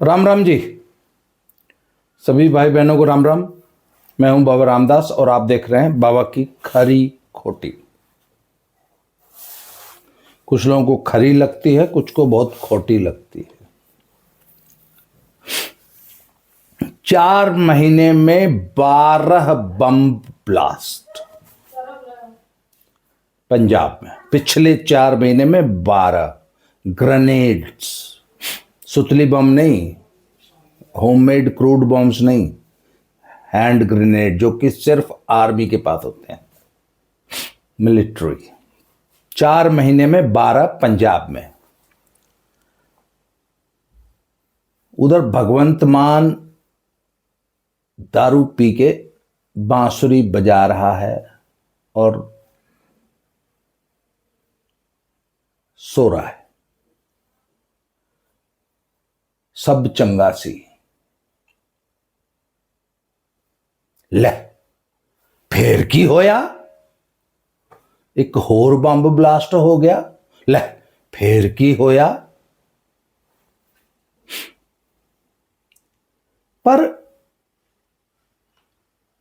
राम राम जी। सभी भाई बहनों को राम राम। मैं हूं बाबा रामदास और आप देख रहे हैं बाबा की खरी खोटी। कुछ लोगों को खरी लगती है, कुछ को बहुत खोटी लगती है। 4 महीने में 12 बम ब्लास्ट पंजाब में। पिछले 4 महीने में 12 ग्रेनेड्स, सुतली बम नहीं, होममेड क्रूड बॉम्ब्स नहीं, हैंड ग्रेनेड जो कि सिर्फ आर्मी के पास होते हैं, मिलिट्री। 4 महीने में 12 पंजाब में। उधर भगवंत मान दारू पी के बांसुरी बजा रहा है और सो रहा है। सब चंगासी। ले फिर की होया, एक होर बंब ब्लास्ट हो गया। ले फिर की होया। पर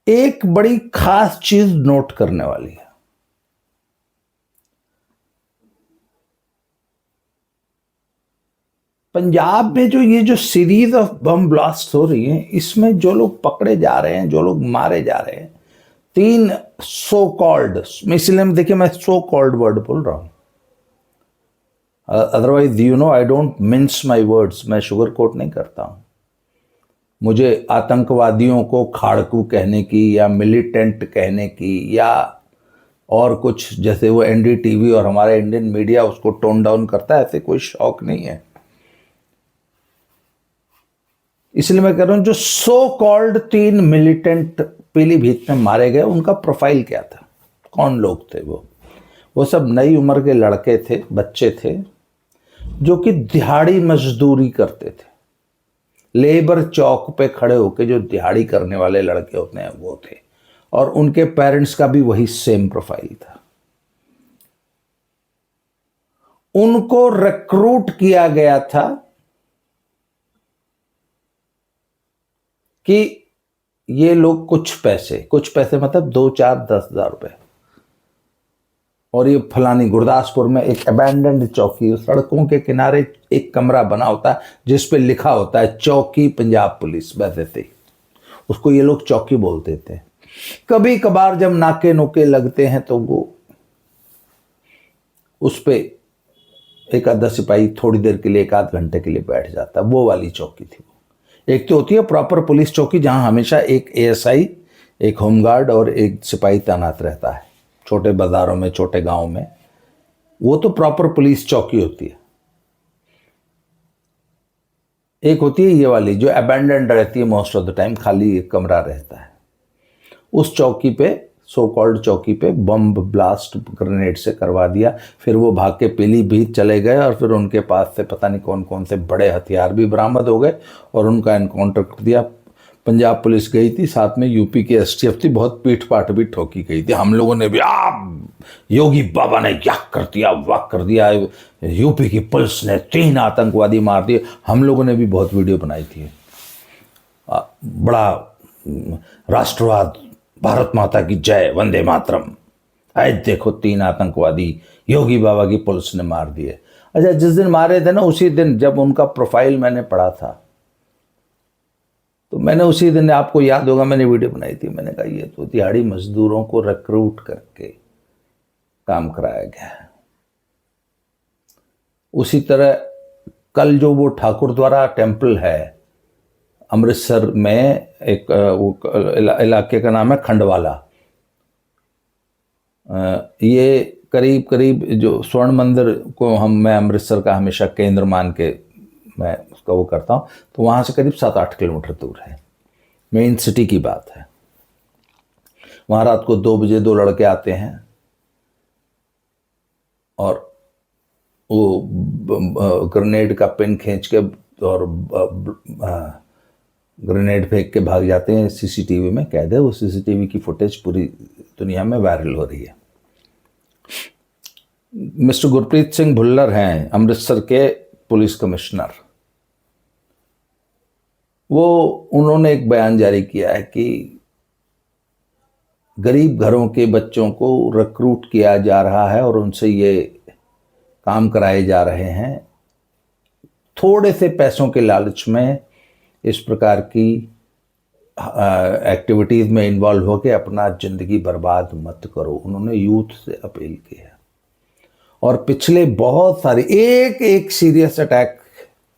एक बड़ी खास चीज नोट करने वाली है। पंजाब में जो सीरीज ऑफ बम ब्लास्ट हो रही है, इसमें जो लोग पकड़े जा रहे हैं, जो लोग मारे जा रहे हैं, 3 सो कॉल्ड, इसलिए देखिए मैं सो कॉल्ड वर्ड बोल रहा हूं, otherwise I don't mince my words. मैं शुगर कोट नहीं करता हूं। मुझे आतंकवादियों को खाड़कू कहने की या मिलिटेंट कहने की या और कुछ, जैसे वो एनडीटीवी और हमारा इंडियन मीडिया उसको टोन डाउन करता है, ऐसे कोई शौक नहीं है। इसलिए मैं कह रहा हूं, जो सो कॉल्ड 3 मिलिटेंट पीलीभीत में मारे गए, उनका प्रोफाइल क्या था, कौन लोग थे वो सब नई उम्र के लड़के थे, बच्चे थे, जो कि दिहाड़ी मजदूरी करते थे। लेबर चौक पे खड़े होके जो दिहाड़ी करने वाले लड़के होते हैं वो थे, और उनके पेरेंट्स का भी वही सेम प्रोफाइल था। उनको रिक्रूट किया गया था कि ये लोग कुछ पैसे मतलब 2, 4, 10 हजार रुपए, और ये फलानी गुरदासपुर में एक अबैंडन्ड चौकी, सड़कों के किनारे एक कमरा बना होता है जिस पे लिखा होता है चौकी पंजाब पुलिस, वैसे थे, उसको ये लोग चौकी बोलते थे। कभी कभार जब नाके नोके लगते हैं तो वो उस पे एक आधा सिपाही थोड़ी देर के लिए, 1 आध घंटे के लिए बैठ जाता, वो वाली चौकी थी। एक तो होती है प्रॉपर पुलिस चौकी, जहां हमेशा एक एएसआई, एक होमगार्ड और एक सिपाही तैनात रहता है, छोटे बाजारों में, छोटे गांव में, वो तो प्रॉपर पुलिस चौकी होती है। एक होती है ये वाली जो अबैंडन्ड रहती है, मोस्ट ऑफ द टाइम खाली एक कमरा रहता है। उस चौकी पे, सो कॉल्ड चौकी पे बम ब्लास्ट ग्रेनेड से करवा दिया। फिर वो भाग के पीलीभीत चले गए और फिर उनके पास से पता नहीं कौन कौन से बड़े हथियार भी बरामद हो गए और उनका एनकाउंटर कर दिया। पंजाब पुलिस गई थी, साथ में यूपी की एसटीएफ थी, बहुत पीठ पाट भी ठोकी गई थी। हम लोगों ने भी योगी बाबा ने याक कर दिया, वाक कर दिया, यूपी की पुलिस ने 3 आतंकवादी मार दिए, हम लोगों ने भी बहुत वीडियो बनाई थी। बड़ा राष्ट्रवाद, भारत माता की जय, वंदे मातरम, आए देखो 3 आतंकवादी योगी बाबा की पुलिस ने मार दिए। अच्छा, जिस दिन मारे थे ना, उसी दिन जब उनका प्रोफाइल मैंने पढ़ा था, तो मैंने उसी दिन, आपको याद होगा, मैंने वीडियो बनाई थी। मैंने कहा ये तो दिहाड़ी मजदूरों को रिक्रूट करके काम कराया गया है। उसी तरह कल जो वो ठाकुर द्वारा टेम्पल है अमृतसर में, एक वो इलाके का नाम है खंडवाला, ये करीब करीब जो स्वर्ण मंदिर को मैं अमृतसर का हमेशा केंद्र मान के मैं उसका वो करता हूँ, तो वहाँ से करीब 7-8 किलोमीटर दूर है, मेन सिटी की बात है। वहाँ रात को 2 बजे 2 लड़के आते हैं और वो ग्रेनेड का पिन खींच के और ग्रेनेड फेंक के भाग जाते हैं। सीसीटीवी में कैद है, वो सीसीटीवी की फुटेज पूरी दुनिया में वायरल हो रही है। मिस्टर गुरप्रीत सिंह भुल्लर हैं अमृतसर के पुलिस कमिश्नर। वो उन्होंने एक बयान जारी किया है कि गरीब घरों के बच्चों को रिक्रूट किया जा रहा है और उनसे ये काम कराए जा रहे हैं, थोड़े से पैसों के लालच में इस प्रकार की एक्टिविटीज़ में इन्वॉल्व होकर अपना ज़िंदगी बर्बाद मत करो। उन्होंने यूथ से अपील की है। और पिछले बहुत सारे एक एक सीरियस अटैक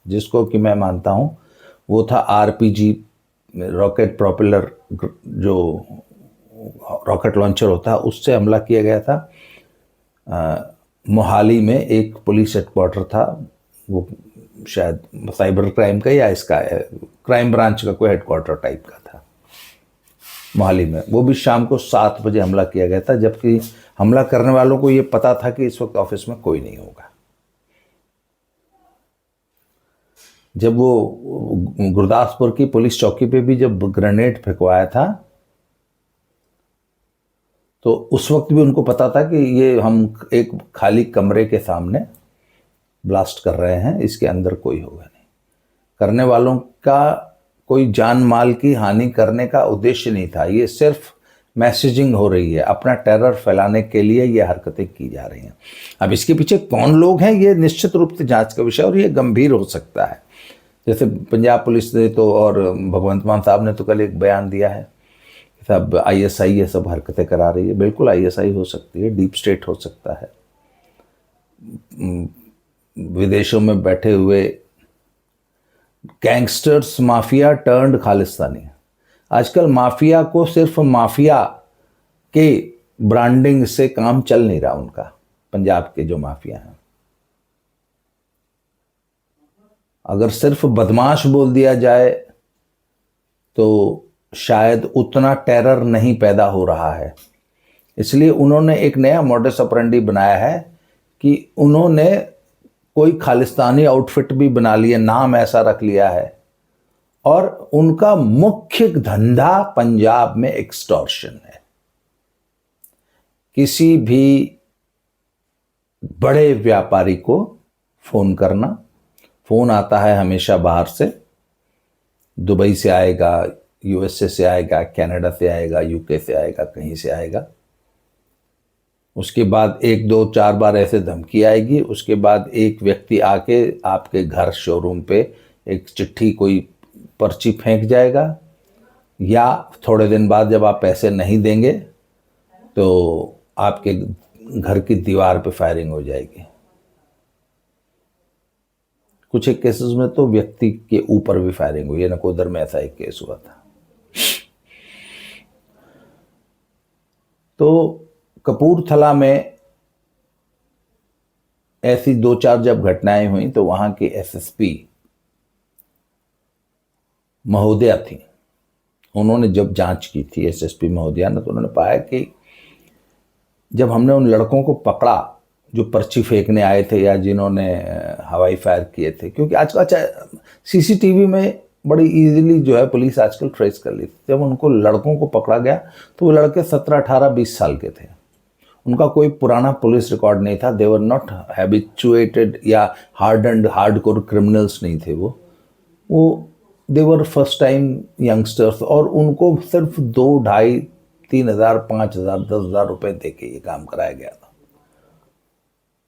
जिसको कि मैं मानता हूँ वो था आरपीजी, रॉकेट प्रोपेलर, जो रॉकेट लॉन्चर होता है, उससे हमला किया गया था। मोहाली में एक पुलिस हेडक्वार्टर था, वो शायद साइबर क्राइम का या इसका क्राइम ब्रांच का कोई हेडक्वार्टर टाइप का था मोहाली में। वो भी शाम को 7 बजे हमला किया गया था, जबकि हमला करने वालों को ये पता था कि इस वक्त ऑफिस में कोई नहीं होगा। जब वो गुरदासपुर की पुलिस चौकी पे भी जब ग्रेनेड फेंकवाया था तो उस वक्त भी उनको पता था कि ये हम एक खाली कमरे के सामने ब्लास्ट कर रहे हैं, इसके अंदर कोई होगा नहीं। करने वालों का कोई जान माल की हानि करने का उद्देश्य नहीं था, ये सिर्फ मैसेजिंग हो रही है, अपना टेरर फैलाने के लिए ये हरकतें की जा रही हैं। अब इसके पीछे कौन लोग हैं ये निश्चित रूप से जांच का विषय और ये गंभीर हो सकता है। जैसे पंजाब पुलिस ने तो और भगवंत मान साहब ने तो कल एक बयान दिया है, सब आईएसआई ये सब हरकतें करा रही है। बिल्कुल आईएसआई हो सकती है, डीप स्टेट हो सकता है, विदेशों में बैठे हुए गैंगस्टर्स, माफिया टर्न्ड खालिस्तानी। आजकल माफिया को सिर्फ माफिया के ब्रांडिंग से काम चल नहीं रहा उनका। पंजाब के जो माफिया हैं, अगर सिर्फ बदमाश बोल दिया जाए तो शायद उतना टेरर नहीं पैदा हो रहा है। इसलिए उन्होंने एक नया मॉडस ऑपरेंडी बनाया है कि उन्होंने कोई खालिस्तानी आउटफिट भी बना लिया, नाम ऐसा रख लिया है, और उनका मुख्य धंधा पंजाब में एक्सटॉर्शन है। किसी भी बड़े व्यापारी को फोन करना, फोन आता है हमेशा बाहर से, दुबई से आएगा, यूएसए से आएगा, कनाडा से आएगा, यूके से आएगा, कहीं से आएगा। उसके बाद 1 2 4 बार ऐसे धमकी आएगी। उसके बाद एक व्यक्ति आके आपके घर शोरूम पे एक चिट्ठी, कोई पर्ची फेंक जाएगा, या थोड़े दिन बाद जब आप पैसे नहीं देंगे तो आपके घर की दीवार पे फायरिंग हो जाएगी। कुछ एक केसेस में तो व्यक्ति के ऊपर भी फायरिंग हुई है। नकोदर में ऐसा एक केस हुआ था। तो कपूरथला में ऐसी 2-4 जब घटनाएं हुई तो वहां के एसएसपी महोदया थी, उन्होंने जब जांच की थी, एसएसपी महोदया ने, तो उन्होंने पाया कि जब हमने उन लड़कों को पकड़ा जो पर्ची फेंकने आए थे या जिन्होंने हवाई फायर किए थे, क्योंकि आजकल अच्छा सीसीटीवी में बड़ी इजीली जो है पुलिस आजकल ट्रेस कर लेती। जब उनको लड़कों को पकड़ा गया तो वो लड़के 17, 18, 20 साल के थे। उनका कोई पुराना पुलिस रिकॉर्ड नहीं था। दे वर नॉट हैबिचुएटेड या हार्डकोर क्रिमिनल्स नहीं थे वो दे वर फर्स्ट टाइम यंगस्टर्स, और उनको सिर्फ 2, 2.5, 3,000, 5,000, 10,000 रुपए दे के ये काम कराया गया था।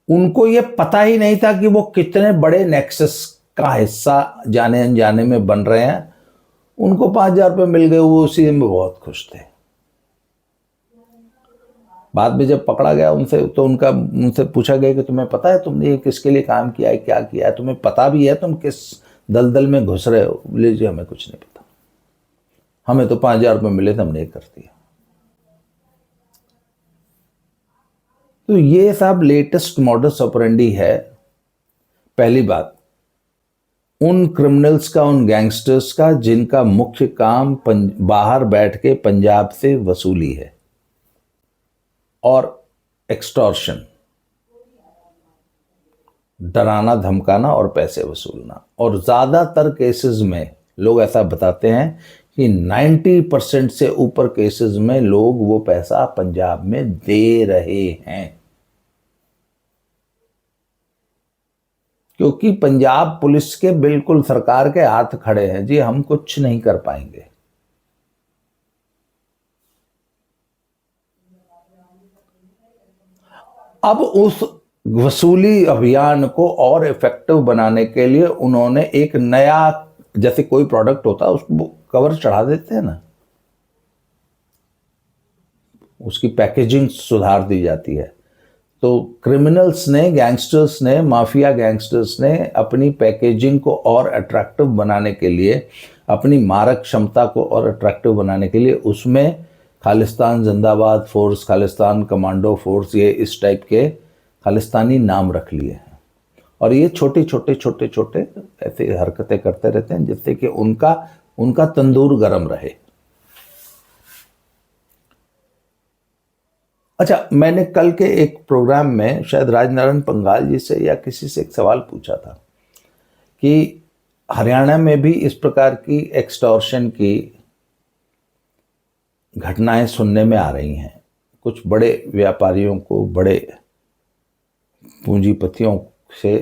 उनको ये पता ही नहीं था कि वो कितने बड़े नेक्सस का हिस्सा जाने अनजाने में बन रहे हैं। उनको 5,000 रुपये मिल गए, वो उसी में बहुत खुश थे। बाद में जब पकड़ा गया उनसे, तो उनसे पूछा गया कि तुम्हें पता है तुमने ये किसके लिए काम किया है, क्या किया है, तुम्हें पता भी है तुम किस दलदल में घुस रहे हो? बोले जी हमें कुछ नहीं पता, हमें तो 5,000 रुपये मिले थे, हमने ये कर दिया। तो ये सब लेटेस्ट मॉडस ऑपरेंडी है। पहली बात, उन क्रिमिनल्स का, उन गैंगस्टर्स का जिनका मुख्य काम बाहर बैठ के पंजाब से वसूली है और एक्सटॉर्शन, डराना धमकाना और पैसे वसूलना। और ज़्यादातर केसेस में लोग ऐसा बताते हैं कि 90% से ऊपर केसेस में लोग वो पैसा पंजाब में दे रहे हैं, क्योंकि पंजाब पुलिस के बिल्कुल सरकार के हाथ खड़े हैं, जी हम कुछ नहीं कर पाएंगे। अब उस वसूली अभियान को और इफेक्टिव बनाने के लिए उन्होंने एक नया, जैसे कोई प्रोडक्ट होता है उसको कवर चढ़ा देते हैं ना, उसकी पैकेजिंग सुधार दी जाती है। तो क्रिमिनल्स ने, गैंगस्टर्स ने, माफिया गैंगस्टर्स ने अपनी पैकेजिंग को और अट्रैक्टिव बनाने के लिए, अपनी मारक क्षमता को और अट्रैक्टिव बनाने के लिए उसमें खालिस्तान जिंदाबाद फोर्स, खालिस्तान कमांडो फोर्स, ये इस टाइप के खालिस्तानी नाम रख लिए हैं। और ये छोटे छोटे ऐसे हरकतें करते रहते हैं जिससे कि उनका तंदूर गर्म रहे। अच्छा, मैंने कल के एक प्रोग्राम में शायद राजनारायण पंगाल जी से या किसी से एक सवाल पूछा था कि हरियाणा में भी इस प्रकार की एक्सटॉर्शन की घटनाएं सुनने में आ रही हैं। कुछ बड़े व्यापारियों को, बड़े पूंजीपतियों से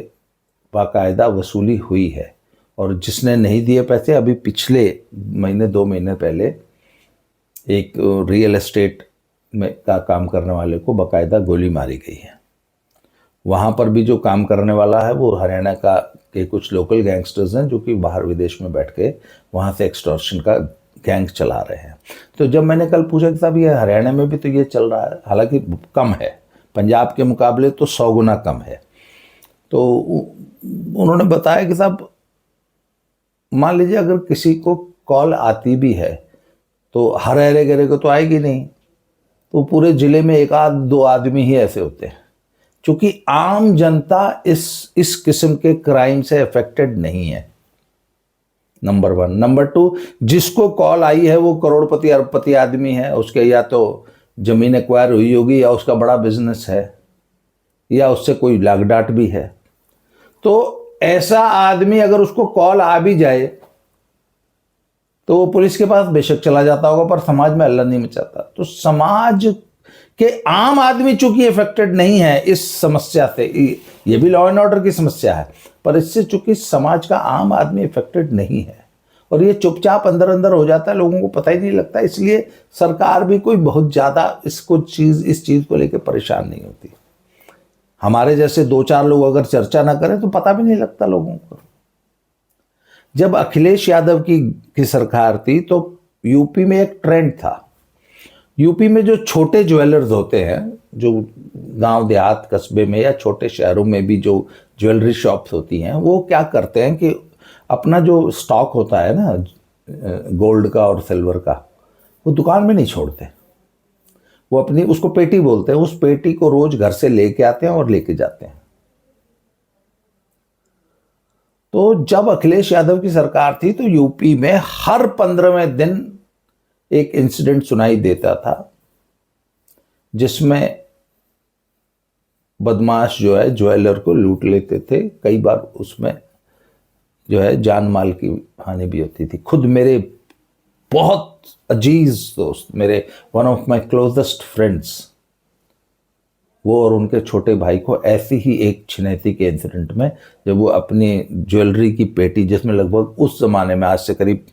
बाकायदा वसूली हुई है, और जिसने नहीं दिए पैसे, अभी पिछले महीने 2 महीने पहले एक रियल एस्टेट में का काम करने वाले को बाकायदा गोली मारी गई है। वहाँ पर भी जो काम करने वाला है वो हरियाणा के कुछ लोकल गैंगस्टर्स हैं जो कि बाहर विदेश में बैठ के वहाँ से एक्सटॉर्शन का गैंग चला रहे हैं। तो जब मैंने कल पूछा कि साहब ये हरियाणा में भी तो ये चल रहा है, हालांकि कम है, पंजाब के मुकाबले तो 100 गुना कम है। तो उन्होंने बताया कि साहब मान लीजिए अगर किसी को कॉल आती भी है तो हर एरे गरे को तो आएगी नहीं, तो पूरे जिले में 1-2 आदमी ही ऐसे होते हैं। क्योंकि आम जनता इस किस्म के क्राइम से अफेक्टेड नहीं है, नंबर 1। नंबर 2, जिसको कॉल आई है वो करोड़पति अरबपति आदमी है, उसके या तो जमीन एक्वायर हुई होगी या उसका बड़ा बिजनेस है या उससे कोई लागडाट भी है। तो ऐसा आदमी अगर उसको कॉल आ भी जाए तो वो पुलिस के पास बेशक चला जाता होगा, पर समाज में हल्ला नहीं मचाता। तो समाज के आम आदमी चूंकि अफेक्टेड नहीं है इस समस्या से, ये भी लॉ एंड ऑर्डर की समस्या है, पर इससे चूंकि समाज का आम आदमी अफेक्टेड नहीं है और ये चुपचाप अंदर अंदर हो जाता है, लोगों को पता ही नहीं लगता, इसलिए सरकार भी कोई बहुत ज़्यादा इस चीज़ को लेकर परेशान नहीं होती। हमारे जैसे 2-4 लोग अगर चर्चा ना करें तो पता भी नहीं लगता लोगों को। जब अखिलेश यादव की सरकार थी तो यूपी में एक ट्रेंड था। यूपी में जो छोटे ज्वेलर्स होते हैं, जो गांव देहात कस्बे में या छोटे शहरों में भी जो ज्वेलरी शॉप्स होती हैं, वो क्या करते हैं कि अपना जो स्टॉक होता है ना गोल्ड का और सिल्वर का, वो दुकान में नहीं छोड़ते। वो अपनी, उसको पेटी बोलते हैं, उस पेटी को रोज घर से लेके आते हैं और लेके जाते हैं। तो जब अखिलेश यादव की सरकार थी तो यूपी में हर 15वें दिन एक इंसिडेंट सुनाई देता था जिसमें बदमाश जो है ज्वेलर को लूट लेते थे। कई बार उसमें जो है जान माल की हानि भी होती थी। खुद मेरे बहुत अजीज दोस्त, मेरे one of my closest friends, वो और उनके छोटे भाई को ऐसी ही एक छिनैती के इंसिडेंट में, जब वो अपनी ज्वेलरी की पेटी, जिसमें लगभग उस ज़माने में, आज से करीब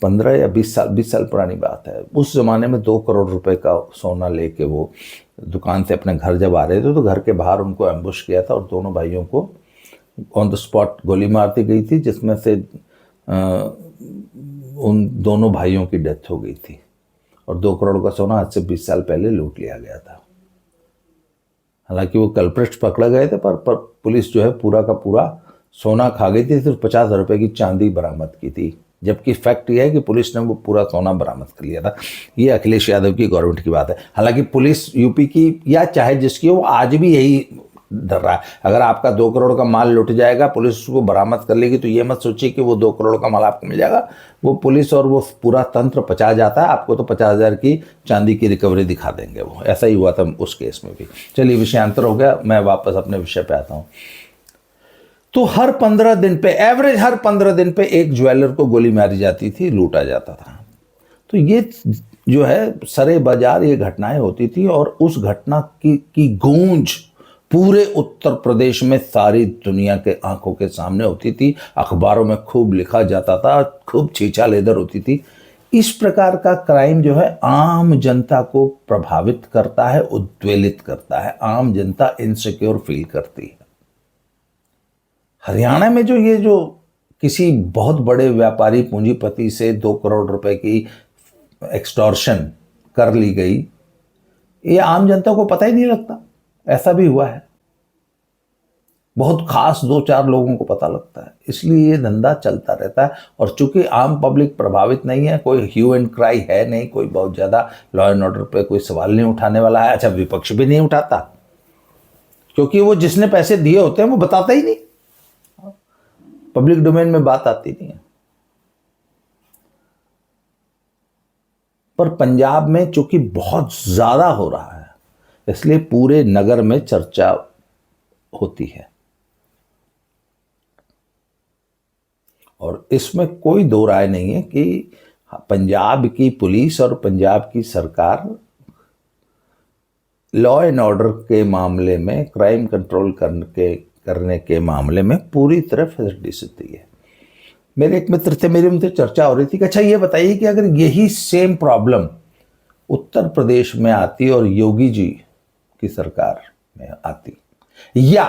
15 या 20 साल पुरानी बात है, उस ज़माने में 2 करोड़ रुपए का सोना लेके वो दुकान से अपने घर जब आ रहे थे तो घर के बाहर उनको एम्बुश किया था और दोनों भाइयों को ऑन द स्पॉट गोली मार दी गई थी, जिसमें से उन दोनों भाइयों की डेथ हो गई थी और 2 करोड़ का सोना आज से 20 साल पहले लूट लिया गया था। हालांकि वो कल्प्रिट्स पकड़े गए थे, पर पुलिस जो है पूरा का पूरा सोना खा गई थी, सिर्फ 50,000 रुपये की चांदी बरामद की थी, जबकि फैक्ट ये है कि पुलिस ने वो पूरा सोना बरामद कर लिया था। ये अखिलेश यादव की गवर्नमेंट की बात है। हालांकि पुलिस यूपी की या चाहे जिसकी हो, वो आज भी यही डर रहा है। अगर आपका 2 करोड़ का माल लुट जाएगा, पुलिस उसको बरामद कर लेगी, तो ये मत सोचिए कि वो 2 करोड़ का माल आपको मिल जाएगा। वो पुलिस और वो पूरा तंत्र पचा जाता है, आपको तो 50,000 की चांदी की रिकवरी दिखा देंगे। वो ऐसा ही हुआ था उस केस में भी। चलिए, विषयांतर हो गया, मैं वापस अपने विषय पे आता हूँ। तो हर 15 दिन पे, एवरेज हर 15 दिन पे एक ज्वेलर को गोली मारी जाती थी, लूटा जाता था। तो ये जो है सरे बाजार ये घटनाएं होती थी और उस घटना की गूंज पूरे उत्तर प्रदेश में सारी दुनिया के आंखों के सामने होती थी, अखबारों में खूब लिखा जाता था, खूब छीछा लेदर होती थी। इस प्रकार का क्राइम जो है आम जनता को प्रभावित करता है, उद्वेलित करता है, आम जनता इनसिक्योर फील करती है। हरियाणा में जो किसी बहुत बड़े व्यापारी पूंजीपति से 2 करोड़ रुपए की एक्सटॉर्शन कर ली गई, ये आम जनता को पता ही नहीं लगता। ऐसा भी हुआ है, बहुत खास 2-4 लोगों को पता लगता है, इसलिए ये धंधा चलता रहता है। और चूंकि आम पब्लिक प्रभावित नहीं है, कोई ह्यू एंड क्राई है नहीं, कोई बहुत ज़्यादा लॉ एंड ऑर्डर पे कोई सवाल नहीं उठाने वाला है। अच्छा, विपक्ष भी नहीं उठाता, क्योंकि वो जिसने पैसे दिए होते हैं वो बताता ही नहीं, पब्लिक डोमेन में बात आती नहीं है। पर पंजाब में चूंकि बहुत ज़्यादा हो रहा है, इसलिए पूरे नगर में चर्चा होती है। और इसमें कोई दो राय नहीं है कि पंजाब की पुलिस और पंजाब की सरकार लॉ एंड ऑर्डर के मामले में, क्राइम कंट्रोल करने के मामले में पूरी तरह फैसिलिटी देती है। मेरे एक मित्र थे, मेरे उनसे चर्चा हो रही थी कि अच्छा ये बताइए कि अगर यही सेम प्रॉब्लम उत्तर प्रदेश में आती और योगी जी की सरकार में आती, या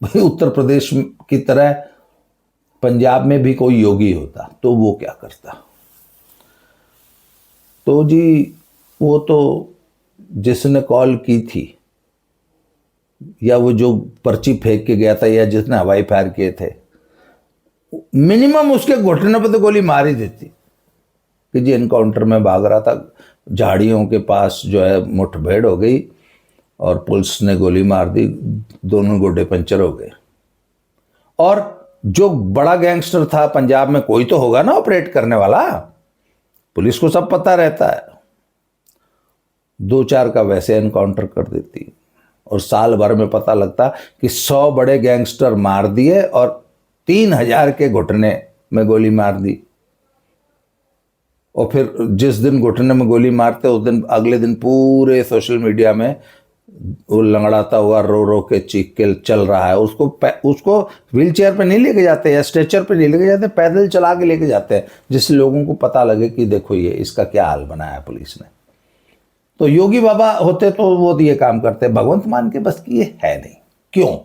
भाई उत्तर प्रदेश की तरह पंजाब में भी कोई योगी होता, तो वो क्या करता? तो जी, वो तो जिसने कॉल की थी, या वो जो पर्ची फेंक के गया था, या जिसने हवाई फायर किए थे, मिनिमम उसके घुटने पर तो गोली मार ही देती कि जी एनकाउंटर में भाग रहा था, झाड़ियों के पास जो है मुठभेड़ हो गई और पुलिस ने गोली मार दी, दोनों गोडे पंचर हो गए। और जो बड़ा गैंगस्टर था पंजाब में, कोई तो होगा ना ऑपरेट करने वाला, पुलिस को सब पता रहता है, 2-4 का वैसे एनकाउंटर कर देती, और साल भर में पता लगता कि 100 बड़े गैंगस्टर मार दिए और 3000 के घुटने में गोली मार दी। और फिर जिस दिन घुटने में गोली मारते, उस दिन अगले दिन पूरे सोशल मीडिया में वो लंगड़ाता हुआ रो रो के चीख के चल रहा है। उसको व्हील चेयर पे नहीं लेके जाते या स्ट्रेचर पे नहीं लेके जाते, पैदल चला के लेके जाते हैं, जिससे लोगों को पता लगे कि देखो ये इसका क्या हाल बनाया पुलिस ने। तो योगी बाबा होते तो वो ये काम करते, भगवंत मान के बस की ये है नहीं। क्यों?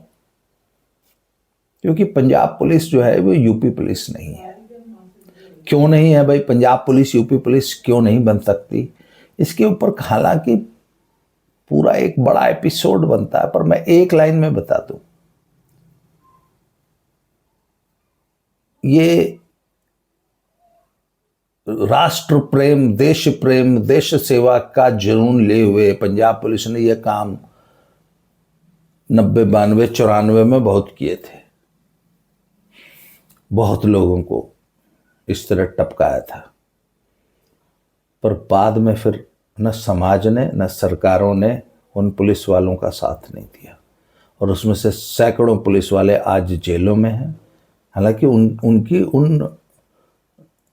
क्योंकि पंजाब पुलिस जो है वो यूपी पुलिस नहीं है। क्यों नहीं है भाई? पंजाब पुलिस यूपी पुलिस क्यों नहीं बन सकती? इसके ऊपर हालांकि पूरा एक बड़ा एपिसोड बनता है, पर मैं एक लाइन में बता दूं, ये राष्ट्र प्रेम, देश सेवा का जुनून ले हुए पंजाब पुलिस ने यह काम 90, 92, 94 में बहुत किए थे। बहुत लोगों को इस तरह टपकाया था, पर बाद में फिर न समाज ने न सरकारों ने उन पुलिस वालों का साथ नहीं दिया, और उसमें से सैकड़ों पुलिस वाले आज जेलों में हैं। हालांकि उनकी उन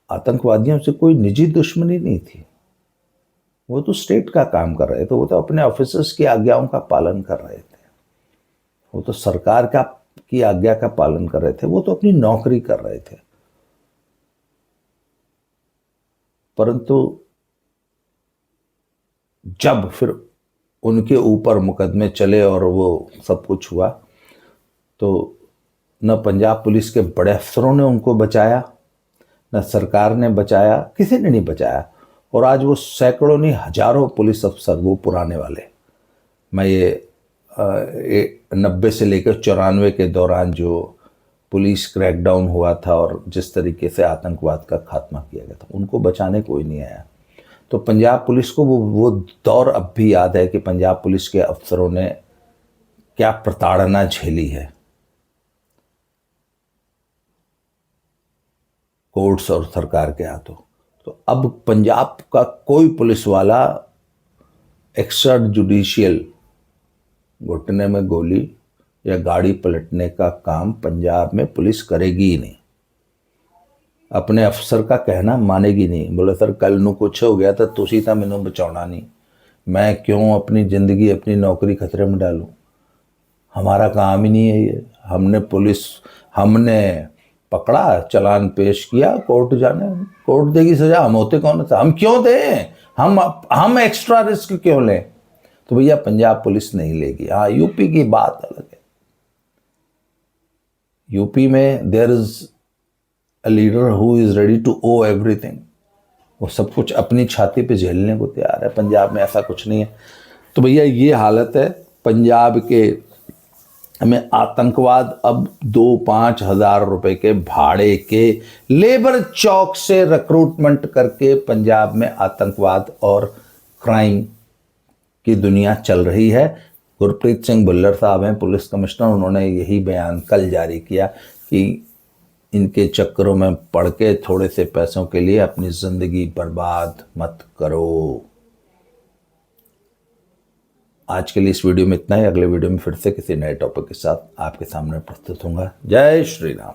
आतंकवादियों से कोई निजी दुश्मनी नहीं थी, वो तो स्टेट का काम कर रहे थे, वो तो अपने ऑफिसर्स की आज्ञाओं का पालन कर रहे थे, वो तो सरकार की आज्ञा का पालन कर रहे थे, वो तो अपनी नौकरी कर रहे थे। परंतु जब फिर उनके ऊपर मुकदमे चले और वो सब कुछ हुआ, तो न पंजाब पुलिस के बड़े अफसरों ने उनको बचाया, न सरकार ने बचाया, किसी ने नहीं बचाया। और आज वो सैकड़ों नहीं हजारों पुलिस अफसर, वो पुराने वाले, मैं ये 90 से लेकर 94 के दौरान जो पुलिस क्रैकडाउन हुआ था और जिस तरीके से आतंकवाद का खात्मा किया गया था, उनको बचाने कोई नहीं आया। तो पंजाब पुलिस को वो दौर अब भी याद है कि पंजाब पुलिस के अफसरों ने क्या प्रताड़ना झेली है कोर्ट्स और सरकार के हाथों। तो अब पंजाब का कोई पुलिस वाला एक्स्ट्रा जुडिशियल घुटने में गोली या गाड़ी पलटने का काम पंजाब में पुलिस करेगी ही नहीं, अपने अफसर का कहना मानेगी नहीं। बोले सर कल नू कुछ हो गया तो तुसी तां मैनूं बचाउणा नहीं, मैं क्यों अपनी ज़िंदगी अपनी नौकरी खतरे में डालूं? हमारा काम ही नहीं है ये। हमने पकड़ा, चालान पेश किया, कोर्ट जाने, कोर्ट देगी सजा। हम होते कौन था? हम क्यों दें? हम एक्स्ट्रा रिस्क क्यों लें? तो भैया पंजाब पुलिस नहीं लेगी। हाँ, यूपी की बात अलग है। यूपी में there is a leader who is ready to owe everything. वो सब कुछ अपनी छाती पे झेलने को तैयार है। पंजाब में ऐसा कुछ नहीं है। तो भैया ये हालत है पंजाब के में। आतंकवाद अब 2-5 हजार रुपए के भाड़े के लेबर चौक से रिक्रूटमेंट करके पंजाब में आतंकवाद और क्राइम की दुनिया चल रही है। गुरप्रीत सिंह भुल्लर साहब हैं पुलिस कमिश्नर, उन्होंने यही बयान कल जारी किया कि इनके चक्करों में पड़ के थोड़े से पैसों के लिए अपनी जिंदगी बर्बाद मत करो। आज के लिए इस वीडियो में इतना ही। अगले वीडियो में फिर से किसी नए टॉपिक के साथ आपके सामने प्रस्तुत होऊंगा। जय श्री राम।